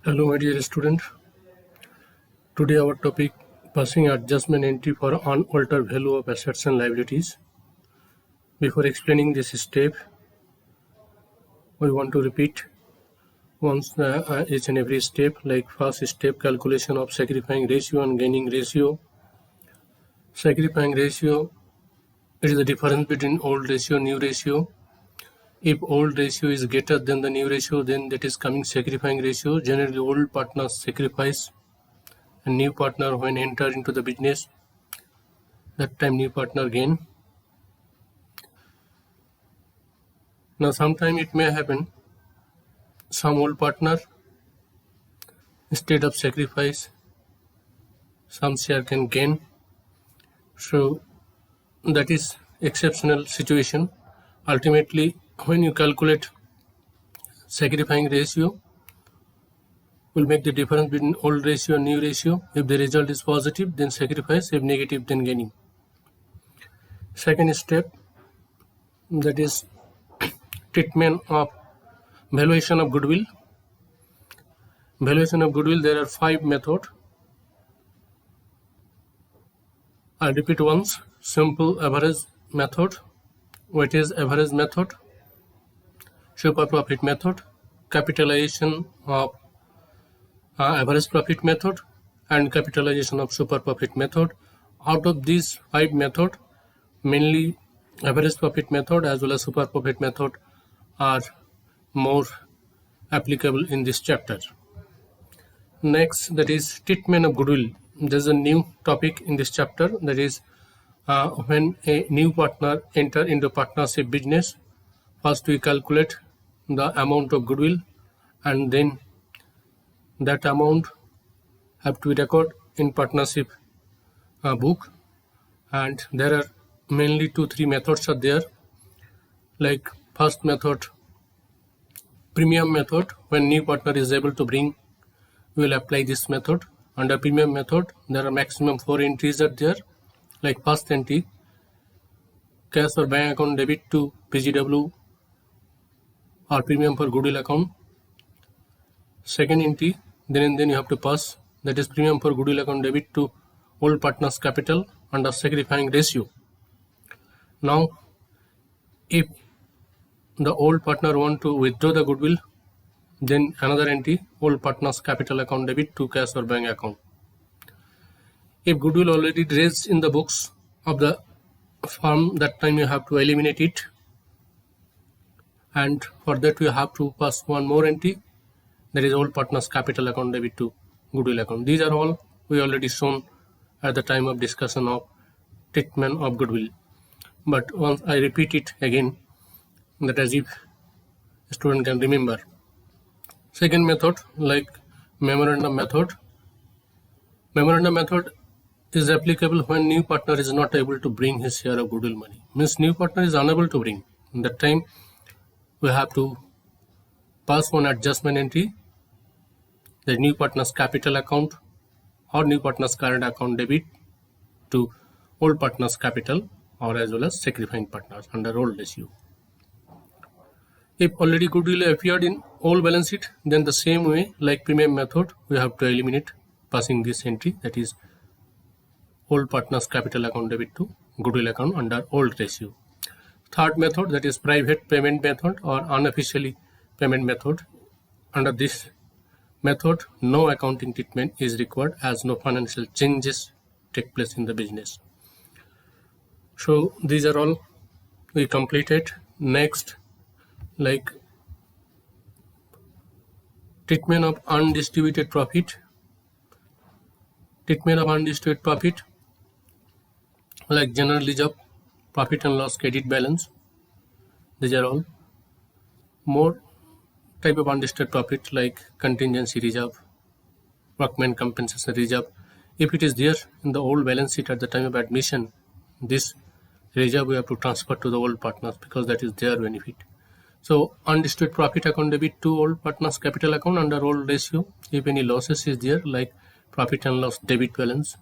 Hello, my dear student. Today our topic passing adjustment entry for unaltered value of assets and liabilities. Before explaining this step, we want to repeat once each and every step. Like first step, calculation of sacrificing ratio and gaining ratio. Sacrificing ratio, it is the difference between old ratio and new ratio. If old ratio is greater than the new ratio, then that is coming sacrificing ratio. Generally, old partners sacrifice and new partner when enter into the business, that time new partner gain. Now sometime it may happen some old partner instead of sacrifice some share can gain. So that is exceptional situation. Ultimately when you calculate sacrificing ratio will make the difference between old ratio and new ratio. If the result is positive, then sacrifice. If negative, then gaining. Second step, that is treatment of valuation of goodwill. Valuation of goodwill, there are 5 methods. I repeat once: simple average method, weighted average method, super profit method, capitalization of average profit method, and capitalization of super profit method. Out of these 5 methods, mainly average profit method as well as super profit method are more applicable in this chapter. Next, that is treatment of goodwill. There's a new topic in this chapter, that is when a new partner enter into partnership business. First we calculate the amount of goodwill, and then that amount have to be recorded in partnership book. And there are mainly 2-3 methods are there. Like first method, premium method. When new partner is able to bring, we will apply this method. Under premium method, there are maximum 4 entries are there. Like first entry, cash or bank account debit to PGW or premium for goodwill account. Second entry, then you have to pass, that is premium for goodwill account debit to old partner's capital under sacrificing ratio. Now if the old partner want to withdraw the goodwill, then another entry, old partner's capital account debit to cash or bank account. If goodwill already raised in the books of the firm, that time you have to eliminate it, and for that we have to pass one more entry, that is old partner's capital account debit to goodwill account. These are all we already shown at the time of discussion of treatment of goodwill. But once I repeat it again, that as if student can remember. Second method, like memorandum method. Memorandum method is applicable when new partner is not able to bring his share of goodwill money. Means new partner is unable to bring. In that time we have to pass one adjustment entry, the new partner's capital account or new partner's current account debit to old partner's capital, or as well as sacrificing partners under old ratio. If already goodwill appeared in old balance sheet, then the same way like premium method, we have to eliminate passing this entry, that is old partner's capital account debit to goodwill account under old ratio. Third method, that is private payment method or unofficially payment method. Under this method, no accounting treatment is required as no financial changes take place in the business. So these are all we completed. Next, like treatment of undistributed profit. Treatment of undistributed profit, like general reserve, profit and loss, credit balance. These are all. More type of undistributed profit like contingency reserve, workman compensation reserve. If it is there in the old balance sheet at the time of admission, this reserve we have to transfer to the old partners because that is their benefit. So undistributed profit account debit to old partners capital account under old ratio. If any losses is there, like profit and loss debit balance,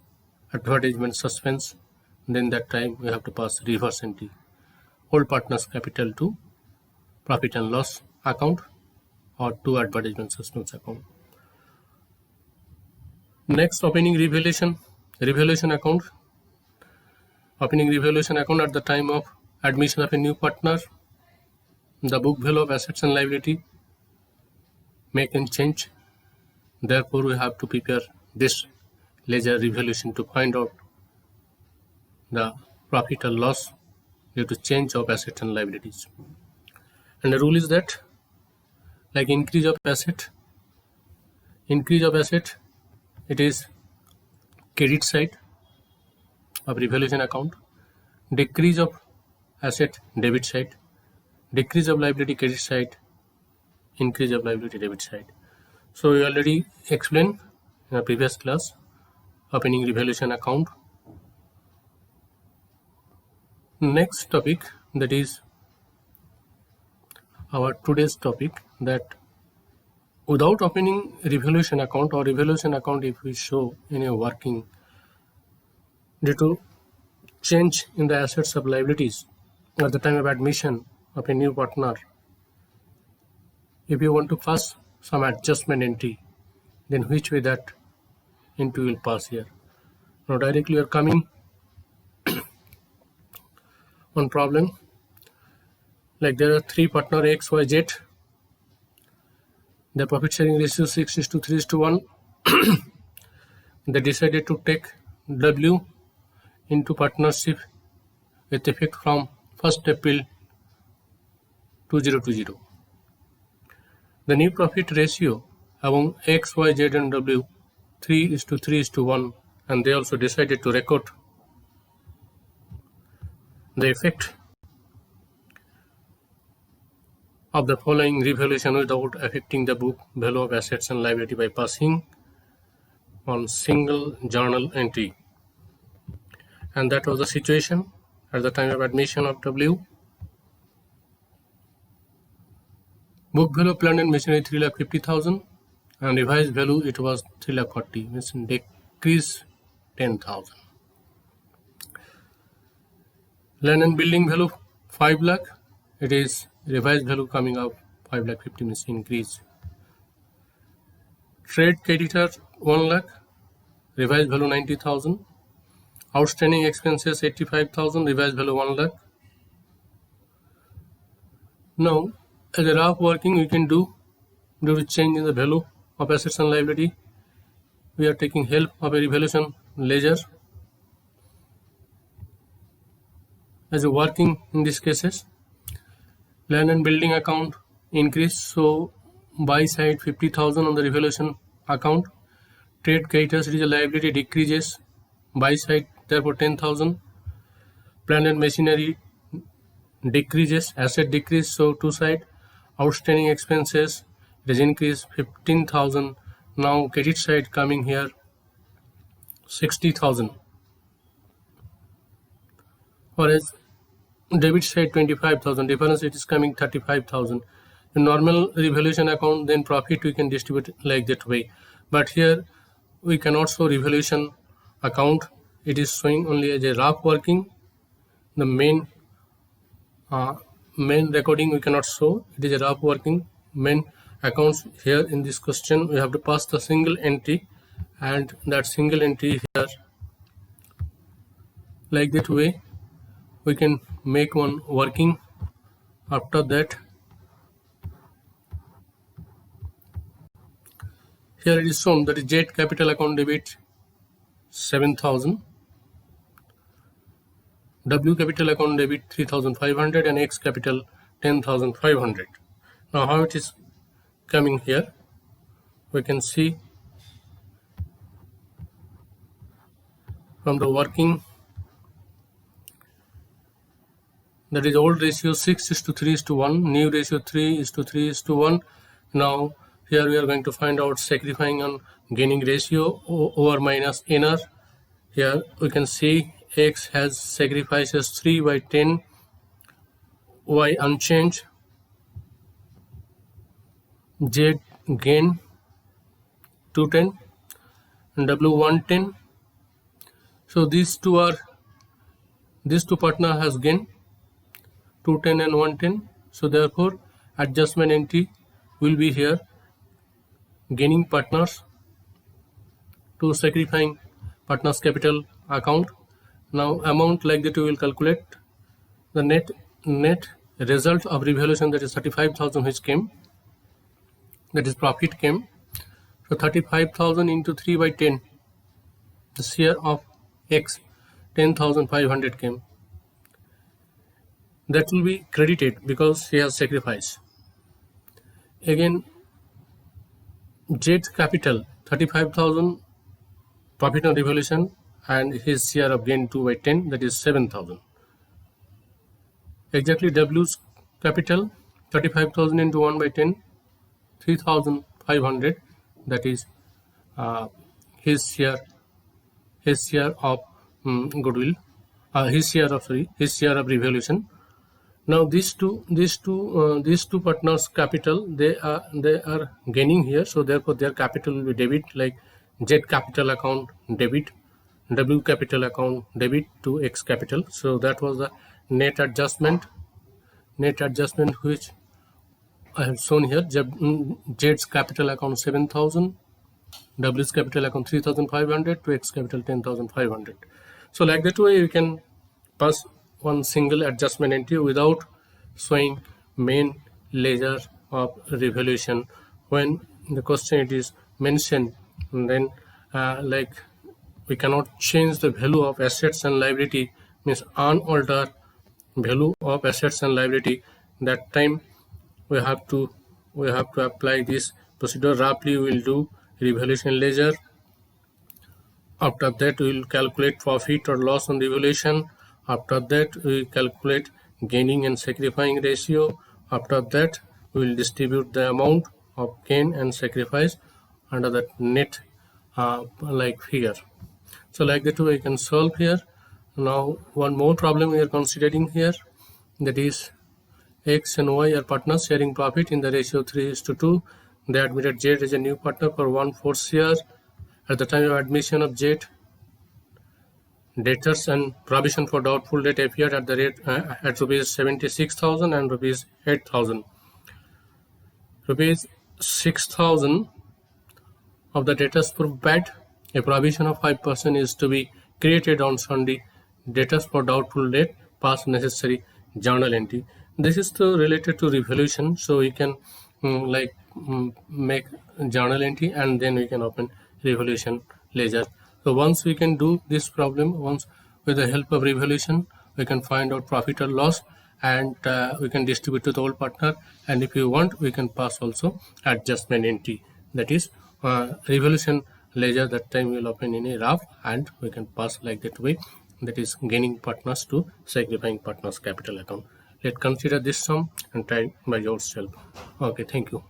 advertisement suspense, then that time we have to pass reverse entry, old partners capital to profit and loss account or to advertisement suspense account. Next, opening revaluation account. Opening revaluation account at the time of admission of a new partner. The book value of assets and liability may can change. Therefore, we have to prepare this ledger revaluation to find out the profit or loss due to change of assets and liabilities. And the rule is that, like increase of asset, it is credit side of revaluation account. Decrease of asset, debit side. Decrease of liability, credit side. Increase of liability, debit side. So we already explained in a previous class opening revaluation account. Next topic, that is our today's topic, that without opening revaluation account or revaluation account, if we show in a working due to change in the assets of liabilities at the time of admission of a new partner, if you want to pass some adjustment entry, then which way that entry will pass here? Now directly you are coming on problem, like there are three partner X, Y, Z. The profit sharing ratio 6:3:1. They decided to take W into partnership with effect from 1st April 2020. The new profit ratio among X, Y, Z and W 3:3:1, and they also decided to record the effect of the following revaluation without affecting the book value of assets and liability by passing on single journal entry. And that was the situation at the time of admission of W. Book value of plant and machinery 3,50,000 and revised value it was 3,40,000, means decrease 10,000. Land and building value 5 lakh, it is revised value coming out 5 lakh 50, means increase. Trade creditor 1 lakh, revised value 90,000. Outstanding expenses 85,000, revised value 1 lakh. Now, as a rough working we can do due to change in the value of assets and liability, we are taking help of a revaluation ledger as a working in these cases. Land and building account increase, so buy side 50,000 on the revaluation account. Trade creditors, it is a liability, decreases, buy side therefore 10,000. Plant and machinery decreases, asset decrease, so two side. Outstanding expenses, it is increased 15,000. Now credit side coming here 60,000, whereas debit side 25,000, difference it is coming 35,000. In normal revaluation account, then profit we can distribute like that way, but here we cannot show revaluation account, it is showing only as a rough working. The main recording we cannot show, it is a rough working. Main accounts here in this question we have to pass the single entry, and that single entry here like that way we can make one working. After that, here it is shown that is Z capital account debit 7,000, W capital account debit 3,500 and X capital 10,500. Now how it is coming here, we can see from the working, that is old ratio 6:3:1, new ratio 3:3:1. Now here we are going to find out sacrificing on gaining ratio over minus NR. Here we can see X has sacrifices 3/10, Y unchanged, Z gain 210 and W 110. So these two partner has gain 210 and 110. So therefore adjustment entry will be here, gaining partners to sacrificing partners capital account. Now amount like that we will calculate the net result of revaluation, that is 35,000 which came, that is profit came. So 35,000 into 3 by 10, the share of X 10,500 came. That will be credited because he has sacrificed. Again Z's capital 35,000 profit on revaluation and his share of gain 2 by 10, that is 7,000. Exactly W's capital 35,000 into 1 by 10, 3,500, that is his share of goodwill, his share of revaluation. Now these two partners capital, they are gaining here, so therefore their capital will be debit, like Z capital account debit, W capital account debit to X capital. So that was the net adjustment which I have shown here. Z's capital account 7,000, W's capital account 3,500 to X capital 10,500. So like that way you can pass one single adjustment entry without showing main ledger of revaluation. When the question it is mentioned, and then like we cannot change the value of assets and liability, means unaltered value of assets and liability. That time we have to apply this procedure. Roughly we will do revaluation ledger. After that we will calculate profit or loss on revaluation. After that we calculate gaining and sacrificing ratio. After that we will distribute the amount of gain and sacrifice under that net like figure. So like that way we can solve here. Now one more problem we are considering here, that is X and Y are partners sharing profit in the ratio 3:2. They admitted Z as a new partner for 1/4 share. At the time of admission of Z, debtors and provision for doubtful debt appeared at the rate at rupees 76,000 and rupees 8,000. Rupees 6,000 of the debtors proved bad. A provision of 5% is to be created on Sunday. Debtors for doubtful debt pass necessary journal entry. This is related to revaluation, so we can make journal entry and then we can open revaluation ledger. So once we can do this problem, once with the help of revaluation, we can find out profit or loss, and we can distribute to the whole partner. And if you want, we can pass also adjustment entry, that is revaluation ledger. That time we will open in a rough and we can pass like that way, that is gaining partners to sacrificing partners capital account. Let's consider this sum and try by yourself. Okay, thank you.